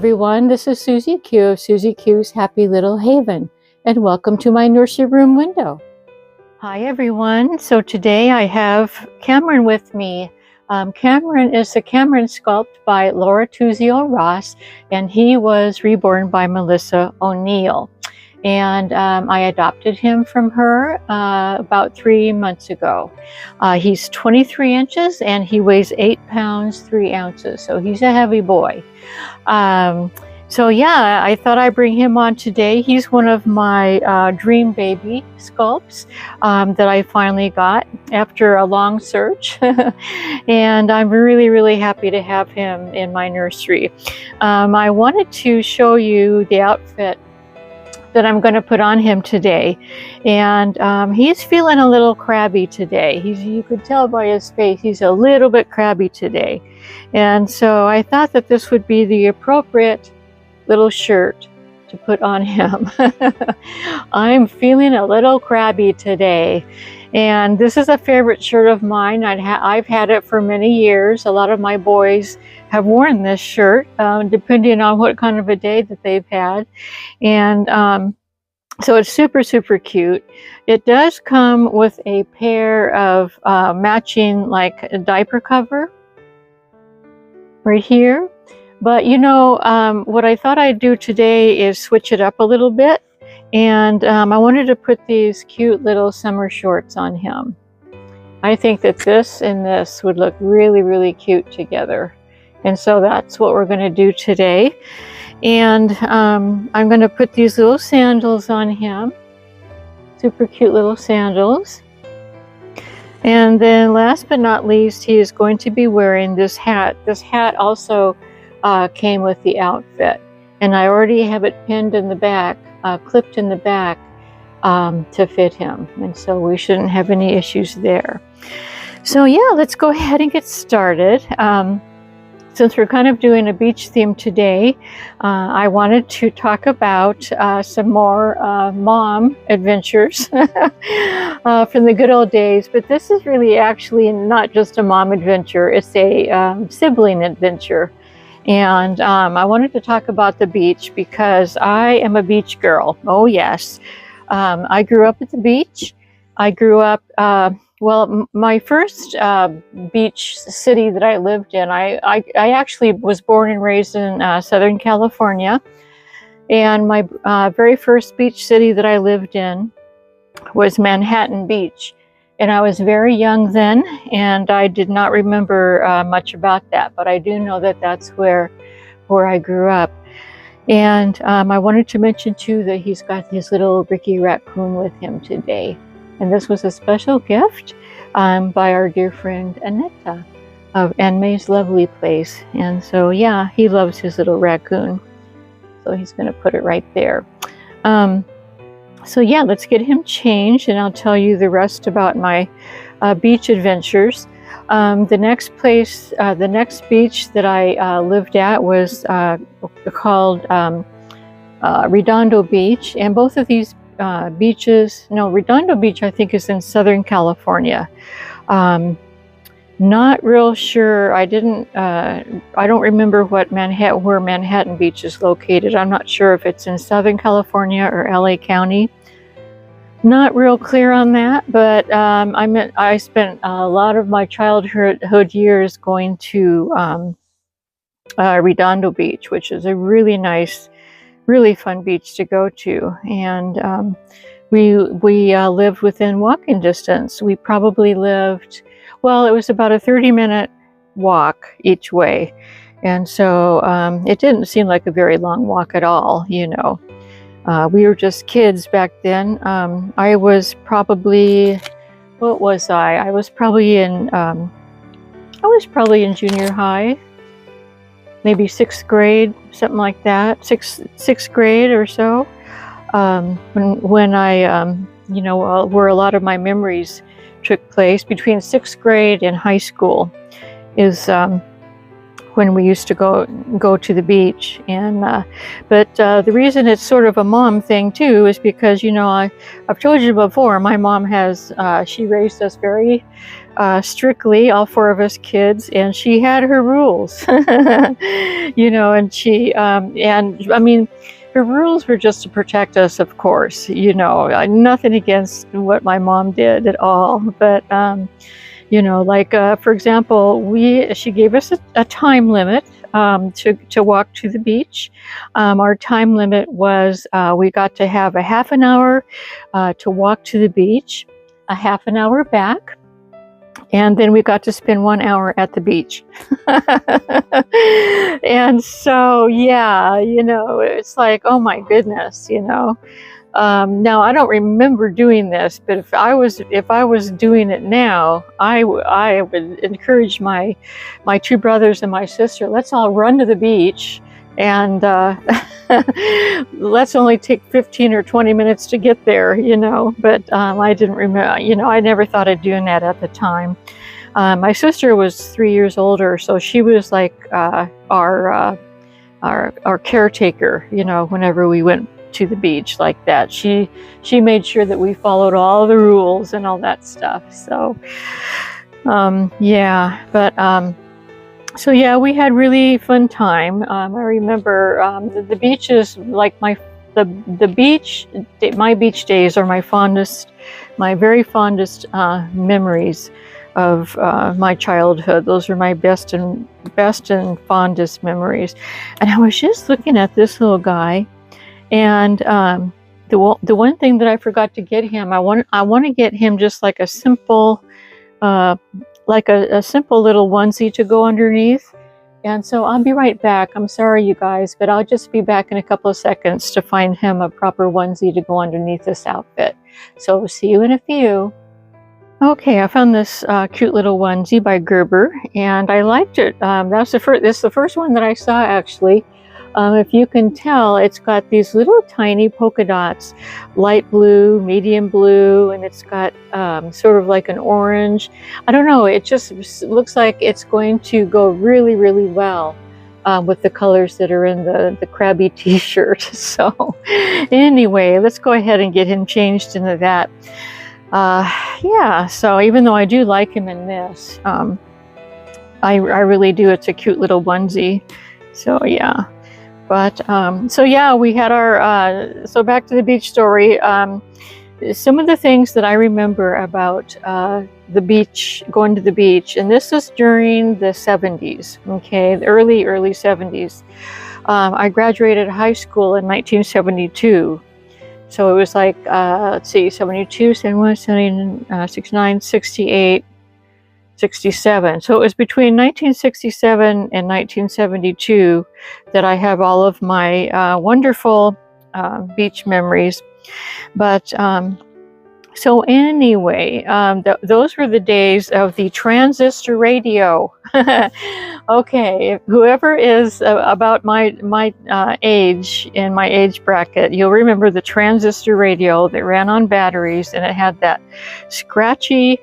everyone, this is Susie Q of Susie Q's Happy Little Haven, and welcome to my nursery room window. Hi everyone, so today I have Cameron with me. Cameron is a Cameron sculpt by Laura Tuzio Ross, and he was reborn by Melissa O'Neill. And I adopted him from her about 3 months ago. He's 23 inches and he weighs 8 pounds, 3 ounces. So he's a heavy boy. So yeah, I thought I'd bring him on today. He's one of my dream baby sculpts that I finally got after a long search. And I'm really, really happy to have him in my nursery. I wanted to show you the outfit that I'm going to put on him today, and he's feeling a little crabby today. You could tell by his face he's a little bit crabby today, and so I thought that this would be the appropriate little shirt to put on him. I'm feeling a little crabby today, and this is a favorite shirt of mine. I've had it for many years. A lot of my boys have worn this shirt, depending on what kind of a day that they've had. And so it's super, super cute. It does come with a pair of matching like a diaper cover right here. But you know, what I thought I'd do today is switch it up a little bit. And I wanted to put these cute little summer shorts on him. I think that this and this would look really, really cute together. And so that's what we're going to do today. And I'm going to put these little sandals on him. Super cute little sandals. And then last but not least, he is going to be wearing this hat. This hat also came with the outfit. And I already have it pinned in the back, clipped in the back to fit him. And so we shouldn't have any issues there. So yeah, let's go ahead and get started. Since we're kind of doing a beach theme today, I wanted to talk about some more mom adventures from the good old days. But this is really actually not just a mom adventure, it's a sibling adventure. And I wanted to talk about the beach because I am a beach girl. Oh yes. I grew up at the beach. I grew up well, my first beach city that I lived in, I actually was born and raised in Southern California. And my very first beach city that I lived in was Manhattan Beach. And I was very young then, and I did not remember much about that. But I do know that that's where I grew up. And I wanted to mention too that he's got his little Ricky raccoon with him today. And this was a special gift by our dear friend Aneta of Ann May's Lovely Place. And so, yeah, he loves his little raccoon. So he's going to put it right there. So, yeah, let's get him changed, and I'll tell you the rest about my beach adventures. The next beach that I lived at was called Redondo Beach. And both of these beaches, no, Redondo Beach I think is in Southern California. Not real sure. I don't remember where Manhattan Beach is located. I'm not sure if it's in Southern California or LA County. Not real clear on that, but I spent a lot of my childhood years going to Redondo Beach, which is a really nice, really fun beach to go to. And we lived within walking distance. We probably lived, well, it was about a 30-minute walk each way. And so it didn't seem like a very long walk at all, you know. We were just kids back then. I was probably, what was I? I was probably in junior high. Maybe 6th grade, something like that, sixth grade or so, when I, you know, where a lot of my memories took place between 6th grade and high school is when we used to go to the beach. And but the reason it's sort of a mom thing too is because, you know, I've told you before, my mom has she raised us very strictly, all four of us kids, and she had her rules. You know, and and I mean, her rules were just to protect us, of course. You know, nothing against what my mom did at all, but you know, like for example, she gave us a time limit to walk to the beach. Our time limit was we got to have a half an hour to walk to the beach, a half an hour back, and then we got to spend 1 hour at the beach. And so, yeah, you know, it's like, oh my goodness, you know. Now I don't remember doing this, but if I was doing it now, I would encourage my two brothers and my sister, let's all run to the beach, and let's only take 15 or 20 minutes to get there, you know. But I didn't remember, you know, I never thought of doing that at the time. My sister was 3 years older, so she was like our caretaker, you know, whenever we went to the beach like that. She made sure that we followed all the rules and all that stuff. So yeah, but so yeah, we had really fun time. I remember the beach is like my beach days are my very fondest memories of my childhood. Those are my best and fondest memories. And I was just looking at this little guy, and the one thing that I forgot to get him, I want to get him just like a simple simple little onesie to go underneath. And so I'll be right back. I'm sorry, you guys, but I'll just be back in a couple of seconds to find him a proper onesie to go underneath this outfit. So see you in a few. Okay, I found this cute little onesie by Gerber, and I liked it. This is the first one that I saw, actually. If you can tell, it's got these little tiny polka dots, light blue, medium blue, and it's got sort of like an orange. I don't know, it just looks like it's going to go really, really well with the colors that are in the Crabby t-shirt. So anyway, let's go ahead and get him changed into that. Yeah, so even though I do like him in this, I really do. It's a cute little onesie. So yeah. But so yeah, we had our so back to the beach story. Some of the things that I remember about the beach, going to the beach, and this was during the 70s, okay, the early 70s. I graduated high school in 1972. So it was like, let's see, 72, 71, 79, 69, 68, 67. So it was between 1967 and 1972 that I have all of my wonderful beach memories. But so anyway, those were the days of the transistor radio. Okay, whoever is about my age, in my age bracket, you'll remember the transistor radio that ran on batteries, and it had that scratchy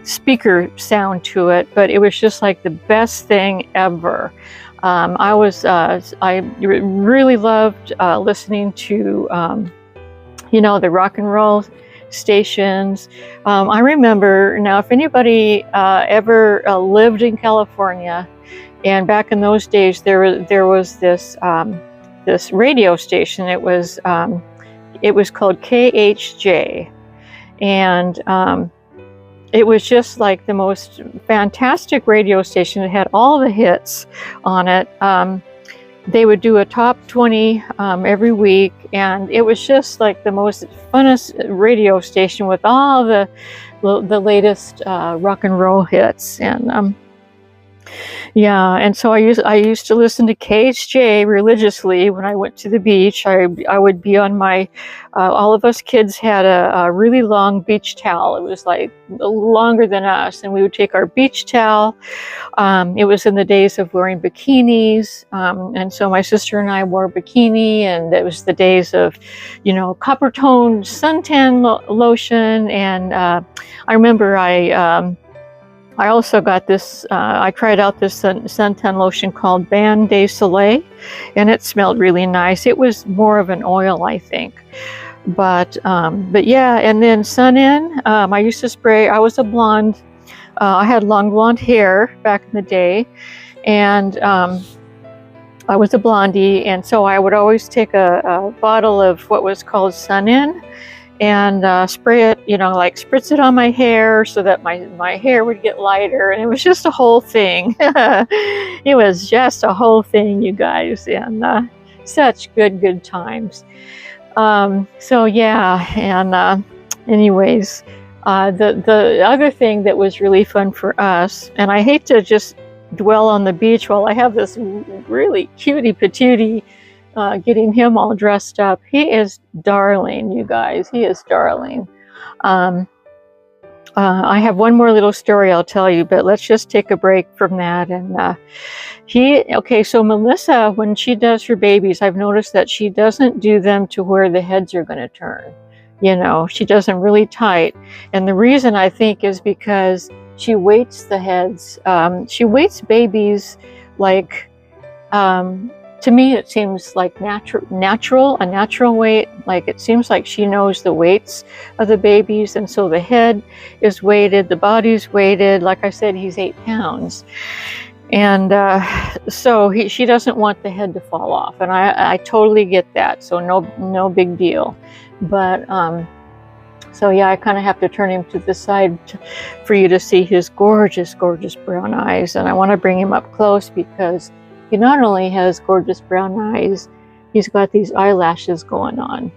speaker sound to it, but it was just like the best thing ever. I really loved listening to you know, the rock and roll stations. I remember, now if anybody ever lived in California, and back in those days there was this this radio station. It was called KHJ, and it was just like the most fantastic radio station. It had all the hits on it. They would do a top 20 every week, and it was just like the most funnest radio station with all the latest rock and roll hits. And yeah, and so I used to listen to KHJ religiously when I went to the beach. I would be on my, all of us kids had a really long beach towel. It was like longer than us, and we would take our beach towel. It was in the days of wearing bikinis, and so my sister and I wore bikini, and it was the days of, you know, copper toned suntan lotion. And I remember I also got this, I tried out this suntan lotion called Bain de Soleil, and it smelled really nice. It was more of an oil, I think. But yeah, and then Sun In, I used to spray, I was a blonde, I had long blonde hair back in the day, and I was a blondie, and so I would always take a bottle of what was called Sun In, and spray it, you know, like spritz it on my hair so that my hair would get lighter, and it was just a whole thing. It was just a whole thing, you guys, and such good times. So yeah, and anyways, the other thing that was really fun for us, and I hate to just dwell on the beach while I have this really cutie patootie getting him all dressed up. He is darling, you guys. He is darling. I have one more little story I'll tell you, but let's just take a break from that. And okay, so Melissa, when she does her babies, I've noticed that she doesn't do them to where the heads are going to turn. You know, she does them really tight. And the reason, I think, is because she weights the heads. She weights babies like, to me, it seems like a natural weight. Like, it seems like she knows the weights of the babies, and so the head is weighted, the body's weighted. Like I said, he's 8 pounds, and so she doesn't want the head to fall off, and I totally get that. So no big deal, but so yeah, I kind of have to turn him to the side for you to see his gorgeous brown eyes, and I want to bring him up close because he not only has gorgeous brown eyes, he's got these eyelashes going on.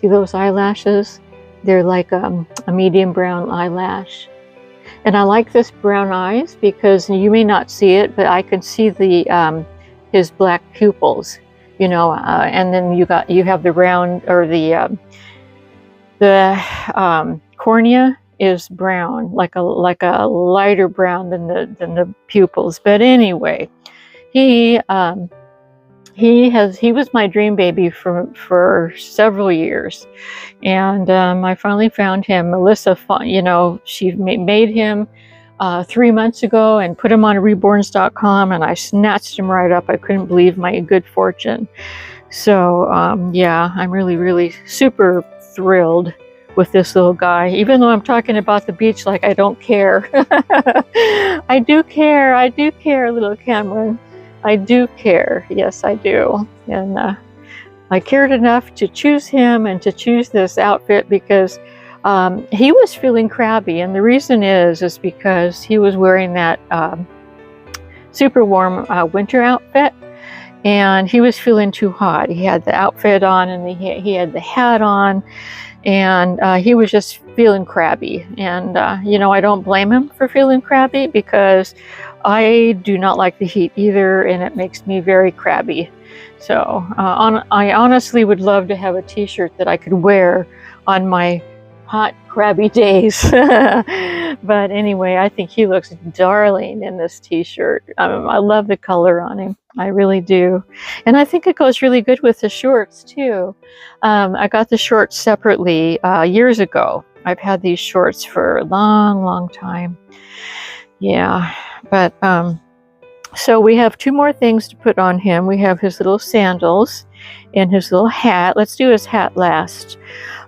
See those eyelashes? They're like a medium brown eyelash. And I like this brown eyes because you may not see it, but I can see the his black pupils, you know, and then you have the round, or the cornea is brown, like a lighter brown than the pupils. But anyway, he was my dream baby for several years, and I finally found him. Melissa, you know, she made him 3 months ago and put him on reborns.com, and I snatched him right up. I couldn't believe my good fortune. So yeah, I'm really super thrilled with this little guy, even though I'm talking about the beach like I don't care. I do care, little Cameron. I do care. Yes, I do. And I cared enough to choose him and to choose this outfit because he was feeling crabby. And the reason is because he was wearing that super warm winter outfit, and he was feeling too hot. He had the outfit on, and he had the hat on, and he was just feeling crabby. And you know, I don't blame him for feeling crabby because I do not like the heat either, and it makes me very crabby. So I honestly would love to have a t-shirt that I could wear on my hot crabby days. But anyway, I think he looks darling in this t-shirt. I love the color on him. I really do. And I think it goes really good with the shorts too. I got the shorts separately years ago. I've had these shorts for a long time. Yeah, but so we have 2 more things to put on him. We have his little sandals and his little hat. Let's do his hat last.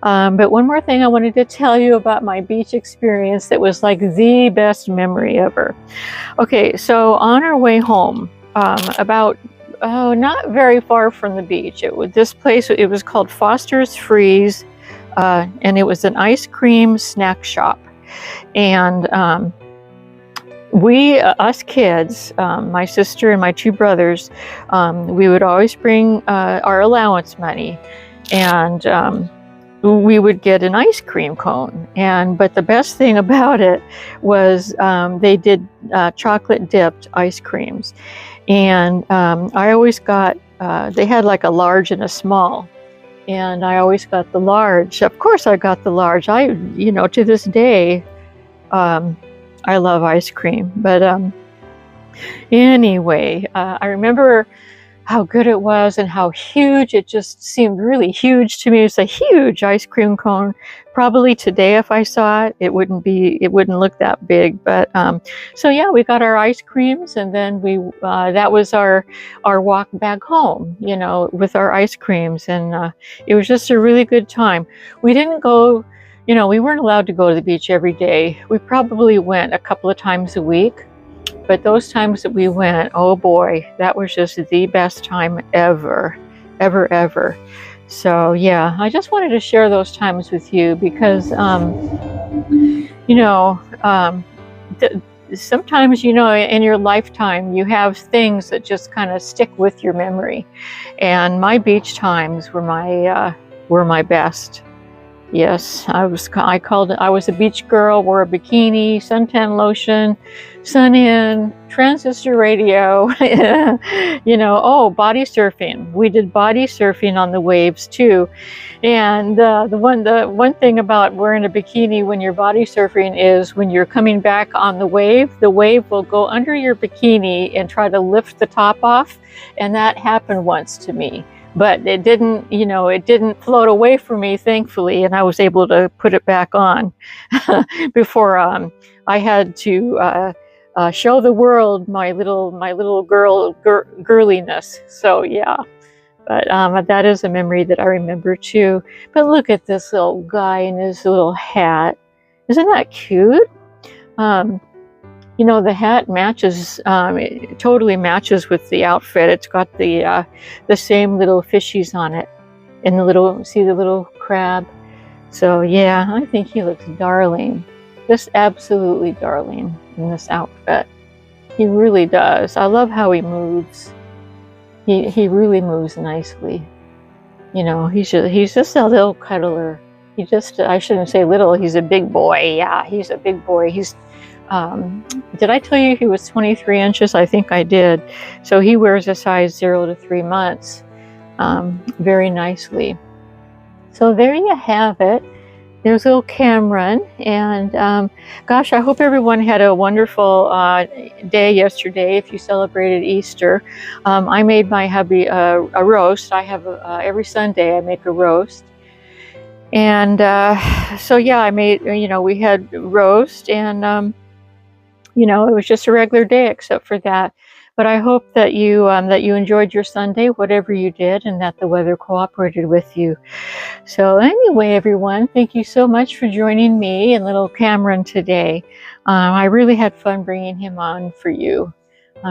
But one more thing I wanted to tell you about my beach experience that was like the best memory ever. Okay, so on our way home, about not very far from the beach, it was called Foster's Freeze, and it was an ice cream snack shop. And us kids, my sister and my 2 brothers, we would always bring our allowance money, and we would get an ice cream cone. But the best thing about it was they did chocolate dipped ice creams, and I always got they had like a large and a small, and I always got the large. Of course I got the large. You know, to this day I love ice cream. But anyway, I remember how good it was and how huge. It just seemed really huge to me. It's a huge ice cream cone. Probably today if I saw it, it wouldn't look that big. But so yeah, we got our ice creams, and then that was our walk back home, you know, with our ice creams, and it was just a really good time. We didn't go, you know, we weren't allowed to go to the beach every day. We probably went a couple of times a week. But those times that we went, oh boy, that was just the best time ever, ever, ever. So yeah, I just wanted to share those times with you because, you know, sometimes, you know, in your lifetime, you have things that just kind of stick with your memory. And my beach times were my best. Yes, I was a beach girl, wore a bikini, suntan lotion, sun in, transistor radio, you know, oh, body surfing. We did body surfing on the waves too. And the one thing about wearing a bikini when you're body surfing is when you're coming back on the wave will go under your bikini and try to lift the top off. And that happened once to me. But it didn't, you know, it didn't float away from me, thankfully, and I was able to put it back on before I had to show the world my little girliness. So yeah, but that is a memory that I remember too. But look at this little guy in his little hat. Isn't that cute? You know, the hat matches, it totally matches with the outfit. It's got the same little fishies on it, and see the little crab. So yeah, I think he looks darling, just absolutely darling in this outfit. He really does. I love how he moves. He really moves nicely. You know, he's just a little cuddler. I shouldn't say little. He's a big boy. Yeah, he's a big boy. Did I tell you he was 23 inches? I think I did. So he wears a size 0 to 3 months very nicely. So there you have it. There's little Cameron. And gosh, I hope everyone had a wonderful day yesterday if you celebrated Easter. I made my hubby a roast. I have every Sunday I make a roast. And so yeah, I made, you know, we had roast, and you know, it was just a regular day except for that. But I hope that you enjoyed your Sunday, whatever you did, and that the weather cooperated with you. So anyway, everyone, thank you so much for joining me and little Cameron today. I really had fun bringing him on for you.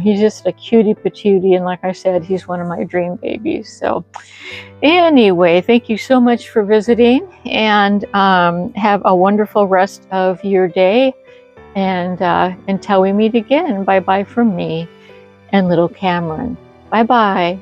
He's just a cutie patootie, and like I said, he's one of my dream babies. So anyway, thank you so much for visiting, and have a wonderful rest of your day. And until we meet again, bye-bye from me and little Cameron. Bye-bye.